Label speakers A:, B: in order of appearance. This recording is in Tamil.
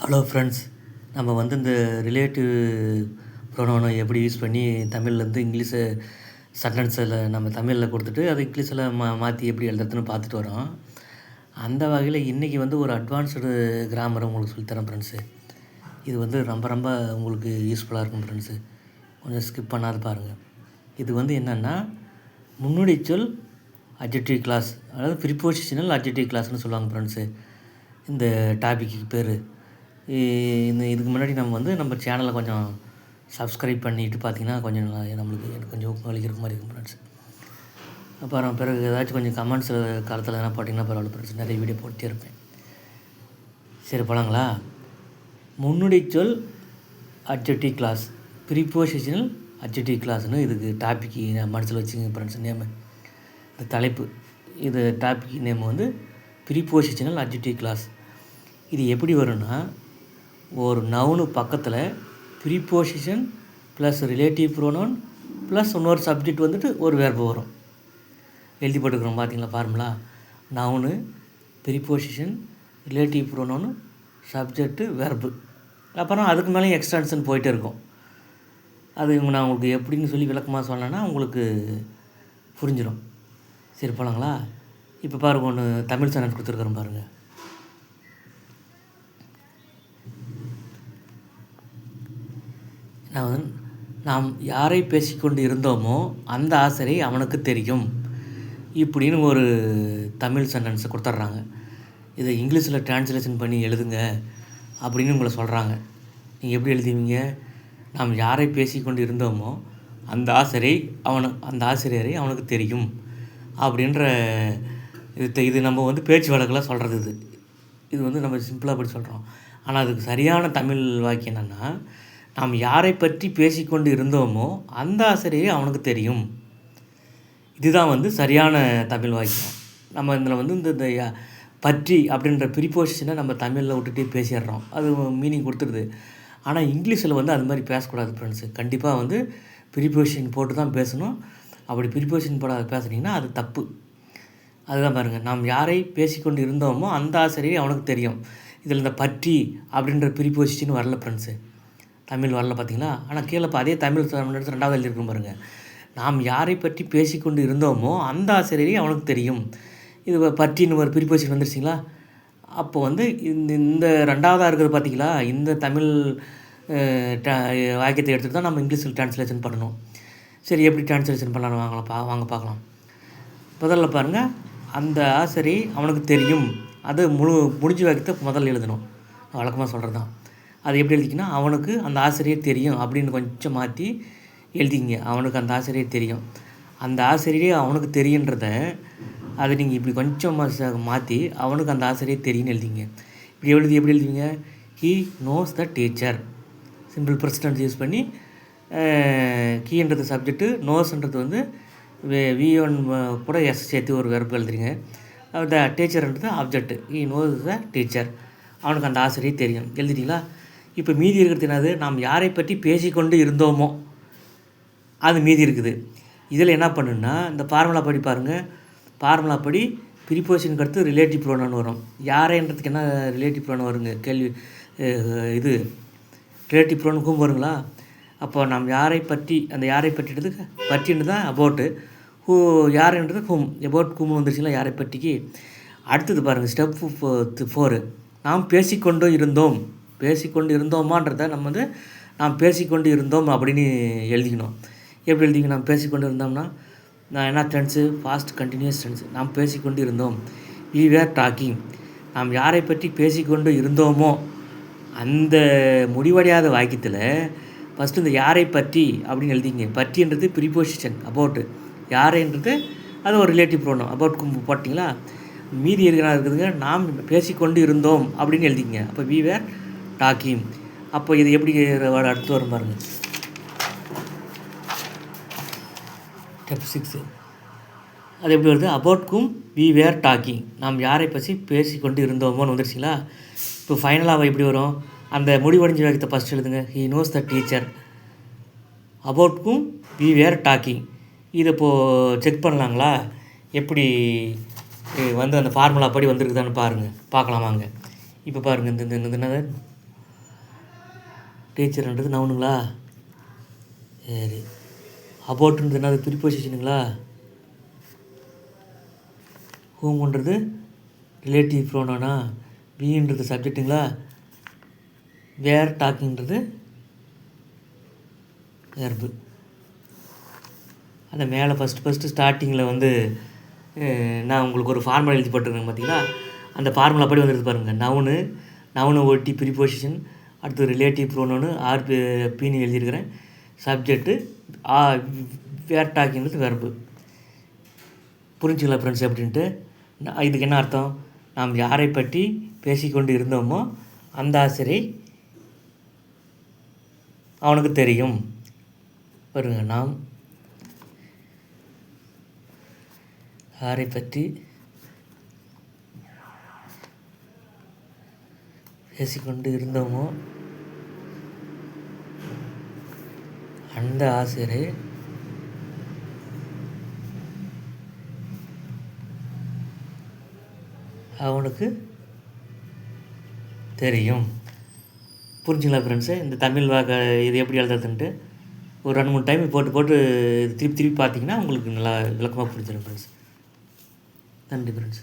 A: ஹலோ ஃப்ரெண்ட்ஸ், நம்ம இந்த ரிலேட்டிவ் ப்ரொனவுனை எப்படி யூஸ் பண்ணி தமிழ்லேருந்து இங்கிலீஷு சென்டென்ஸில் நம்ம தமிழில் கொடுத்துட்டு அதை இங்கிலீஷில் மாற்றி எப்படி எழுதுறதுன்னு பார்த்துட்டு வரோம். அந்த வகையில் இன்றைக்கி ஒரு அட்வான்ஸ்டு கிராமரை உங்களுக்கு சொல்லித்தரேன் ஃப்ரெண்ட்ஸு. இது ரொம்ப ரொம்ப உங்களுக்கு யூஸ்ஃபுல்லாக இருக்கும் ஃப்ரெண்ட்ஸு. கொஞ்சம் ஸ்கிப் பண்ணாத பாருங்கள். இது என்னென்னா முன்னோடி சொல் அட்ஜெக்டிவ் கிளாஸ், அதாவது ப்ரிப்போசிஷனல் அட்ஜெக்டிவ் கிளாஸ்னு சொல்லுவாங்க ஃப்ரெண்ட்ஸு. இந்த டாபிக்கு பேர் இதுக்கு முன்னாடி நம்ம சேனலை கொஞ்சம் சப்ஸ்கிரைப் பண்ணிவிட்டு பார்த்திங்கன்னா கொஞ்சம் நம்மளுக்கு எனக்கு கொஞ்சம் ஊக்கமளிக்கிற மாதிரி இருக்கும் ஃப்ரெண்ட்ஸ். அப்புறம் பிறகு ஏதாச்சும் கொஞ்சம் கமெண்ட்ஸில் காலத்தில் எதனா போட்டிங்கன்னா பரவாயில்ல ஃப்ரெண்ட்ஸ், நிறைய வீடியோ போட்டே இருப்பேன். சரி போகலாங்களா? முன்னுடை சொல் அட்ஜெக்டிவ் கிளாஸ், ப்ரிப்போசிஷனல் அட்ஜெக்டிவ் கிளாஸ்னு இதுக்கு டாபிக் மனசில் வச்சுங்க ஃப்ரெண்ட்ஸ். நேமு இந்த தலைப்பு, இது topic name prepositional adjective clause. இது எப்படி வரும்னா, ஒரு நவுனு பக்கத்தில் preposition plus relative pronoun plus இன்னொரு சப்ஜெக்ட் ஒரு வெர்பு வரும். எழுதி போட்டுக்கிறோம் பார்த்தீங்களா formula. Noun, preposition, relative pronoun, subject, verb. அப்புறம் அதுக்கு மேலே எக்ஸ்டென்ஷன் போயிட்டே இருக்கும். அது நான் உங்களுக்கு எப்படின்னு சொல்லி விளக்கமாக சொன்னேன்னா உங்களுக்கு புரிஞ்சிடும். சரி போகலாங்களா? இப்போ பாருங்கள், ஒன்று தமிழ் சேனல் கொடுத்துருக்குறேன் பாருங்கள். நாம் யாரை பேசிக்கொண்டு இருந்தோமோ அந்த ஆசிரியை அவனுக்கு தெரியும் இப்படின்னு ஒரு தமிழ் சென்டென்ஸை கொடுத்துட்றாங்க. இதை இங்கிலீஷில் டிரான்ஸ்லேஷன் பண்ணி எழுதுங்க அப்படின்னு உங்களை சொல்கிறாங்க. நீங்கள் எப்படி எழுதுவீங்க? நாம் யாரை பேசிக்கொண்டு இருந்தோமோ அந்த ஆசிரியரை அவனுக்கு தெரியும் அப்படின்ற இது நம்ம பேச்சு வழக்கில் சொல்கிறது. இது நம்ம சிம்பிளாக அப்படி சொல்கிறோம். ஆனால் அதுக்கு சரியான தமிழ் வாக்கியம் என்னென்னா, நாம் யாரை பற்றி பேசிக்கொண்டு இருந்தோமோ அந்த ஆசிரியை அவனுக்கு தெரியும். இதுதான் சரியான தமிழ் வாக்கியம். நம்ம இதில் இந்த பற்றி அப்படின்ற ப்ரிப்போசிஷனை நம்ம தமிழில் விட்டுட்டே பேசிடுறோம். அது மீனிங் கொடுத்துருது. ஆனால் இங்கிலீஷில் அது மாதிரி பேசக்கூடாது ஃப்ரெண்ட்ஸு. கண்டிப்பாக ப்ரிப்போசிஷன் போட்டு தான் பேசணும். அப்படி ப்ரிப்போசிஷன் போடாத பேசுனீங்கன்னா அது தப்பு. அதுதான் பாருங்கள், நாம் யாரை பேசிக்கொண்டு இருந்தோமோ அந்த ஆசிரியை அவனுக்கு தெரியும். இதில் இந்த பற்றி அப்படின்ற ப்ரிப்போசிஷன் வரல ஃப்ரெண்ட்ஸு, தமிழ் வரல பார்த்தீங்களா? ஆனால் கீழே அதே தமிழ் ரெண்டாவது எழுதியிருக்கும் பாருங்கள். நாம் யாரை பற்றி பேசிக்கொண்டு இருந்தோமோ அந்த ஆசிரியரை அவனுக்கு தெரியும். இது பற்றின்னு ஒரு ப்ரிப்போசிஷன் வந்துருச்சிங்களா? அப்போ இந்த ரெண்டாவதாக இருக்கிறது பார்த்தீங்களா? இந்த தமிழ் வாக்கியத்தை எடுத்துகிட்டு தான் நம்ம இங்கிலீஷில் டிரான்ஸ்லேஷன் பண்ணணும். சரி, எப்படி டிரான்ஸ்லேஷன் பண்ணலாம் வாங்க பார்க்கலாம். முதல்ல பாருங்கள், அந்த ஆசிரியை அவனுக்கு தெரியும், அது முடிஞ்ச வாக்கியத்தை முதல்ல எழுதணும். வழக்கமாக சொல்கிறது தான். அது எப்படி எழுதிக்கினா, அவனுக்கு அந்த ஆசிரியர் தெரியும் அப்படின்னு கொஞ்சம் மாற்றி எழுதிங்க. அவனுக்கு அந்த ஆசிரியர் தெரியும், அந்த ஆசிரியரே அவனுக்கு தெரியுன்றத அதை நீங்கள் இப்படி கொஞ்சம் மாற்றி அவனுக்கு அந்த ஆசிரியர் தெரியும்னு எழுதிங்க. இப்படி எப்படி எழுதுவீங்க? He knows the teacher. Simple present use பண்ணி கீன்றது சப்ஜெக்ட்டு, நோஸ்ன்றது V1 கூட எஸ் சேர்த்து ஒரு வெர்பு எழுதுறீங்க. த டீச்சர்ன்றது object. He knows the teacher, அவனுக்கு அந்த ஆசிரியர் தெரியும். எழுதிட்டீங்களா? இப்போ மீதி இருக்கிறது என்னது? நாம் யாரை பற்றி பேசிக்கொண்டு இருந்தோமோ அது மீதி இருக்குது. இதில் என்ன பண்ணுன்னா, இந்த ஃபார்முலா படி பாருங்கள். ஃபார்முலா படி ப்ரிப்போசிஷனுக்கு அடுத்து ரிலேட்டிவ் ப்ரோனவுன் வரும். யாரைன்றதுக்கு என்ன ரிலேட்டிவ் ப்ரோனவுன் வருங்க? கேள்வி. இது ரிலேட்டிவ் ப்ரோனவுன் வருங்களா? அப்போ நாம் யாரை பற்றி, அந்த யாரை பற்றின்றதுக்கு பற்றின்றது தான் அபவுட்டு. யாருன்றது ஹூம், அபவுட் ஹூம் வந்துருச்சுங்களா யாரை பற்றிக்கு. அடுத்தது பாருங்கள், ஸ்டெப் 4. நாம் பேசிக்கொண்டு இருந்தோமான்றதை நம்ம நாம் பேசிக்கொண்டு இருந்தோம் அப்படின்னு எழுதிக்கணும். எப்படி எழுதிக்கணும்? நாம் பேசிக்கொண்டு இருந்தோம்னா நான் என்ன டென்ஸு? Fast continuous tens. நாம் பேசிக்கொண்டு இருந்தோம், வி வேர் டாக்கிங். நாம் யாரை பற்றி பேசிக்கொண்டு இருந்தோமோ அந்த முடிவடையாத வாக்கியத்தில் ஃபஸ்ட்டு இந்த யாரை பற்றி அப்படின்னு எழுதிங்க. பற்றின்றது ப்ரிப்போசிஷன், அபவுட்டு. யாரைன்றது அது ஒரு ரிலேட்டிவ் ப்ரோனவுன், அபவுட் போட்டிங்களா? மீதி இருக்குதுங்க, நாம் பேசிக்கொண்டு இருந்தோம் அப்படின்னு எழுதிங்க. அப்போ வி வேர் டாக்கிங். அப்போ இது எப்படி அடுத்து வரும் பாருங்கள். ஸ்டெப் 6 அது எப்படி வருது? அபவுட்கும் வி வேர் டாக்கிங். நாம் யாரை பற்றி பேசிக்கொண்டு இருந்தோமோன்னு வந்துருச்சுங்களா? இப்போ ஃபைனலாக எப்படி வரும்? அந்த முடிவடைஞ்ச வாக்கியத்தை ஃபஸ்ட் எழுதுங்க. He knows the teacher, about whom we were talking. இதை இப்போது செக் பண்ணலாங்களா? எப்படி அந்த ஃபார்முலா படி வந்துருக்குதான்னு பார்க்கலாம் வாங்க. இப்போ பாருங்கள், இந்த என்னது டீச்சர்ன்றது நவுனுங்களா? சரி. அபவுட்ன்றது என்னது? ப்ரிப்போசிஷனுங்களா? ஹூம்ன்றது ரிலேட்டிவ் ப்ரோனோனா? வீன்றது சப்ஜெக்ட்டுங்களா? வேர் டாக்கிங்கிறது வெர்பு. அந்த மேலே ஃபஸ்ட்டு ஸ்டார்டிங்கில் வந்து நான் உங்களுக்கு ஒரு ஃபார்முலா எழுதி போட்டிருக்கேன் பார்த்தீங்களா? அந்த ஃபார்முலா படி வந்துடுது பாருங்கள். நவுனு ஒட்டி ப்ரிப்போசிஷன், அடுத்து ரிலேட்டிவ் ப்ரோனோனு பின்னு எழுதியிருக்கிறேன். சப்ஜெக்ட்டு வேர் டாக்கிங்கிறது வெர்பு. புரிஞ்சுங்களா ஃப்ரெண்ட்ஸ் எப்படின்ட்டு? இதுக்கு என்ன அர்த்தம்? நாம் யாரை பற்றி பேசிக்கொண்டு இருந்தோமோ அந்த ஆசிரியை அவனுக்கு தெரியும். பாருங்க, நாம் யாரை பற்றி பேசிக்கொண்டு இருந்தோமோ அந்த ஆசிரியை அவனுக்கு தெரியும். புரிஞ்சுங்களா ஃப்ரெண்ட்ஸு? இந்த தமிழ் இது எப்படி எழுதுறதுன்ட்டு ஒரு 2-3 டைம் போட்டு திருப்பி பார்த்தீங்கன்னா உங்களுக்கு நல்லா விளக்கமாக புரிஞ்சிடும் ஃப்ரெண்ட்ஸ். நன்றி ஃப்ரெண்ட்ஸ்.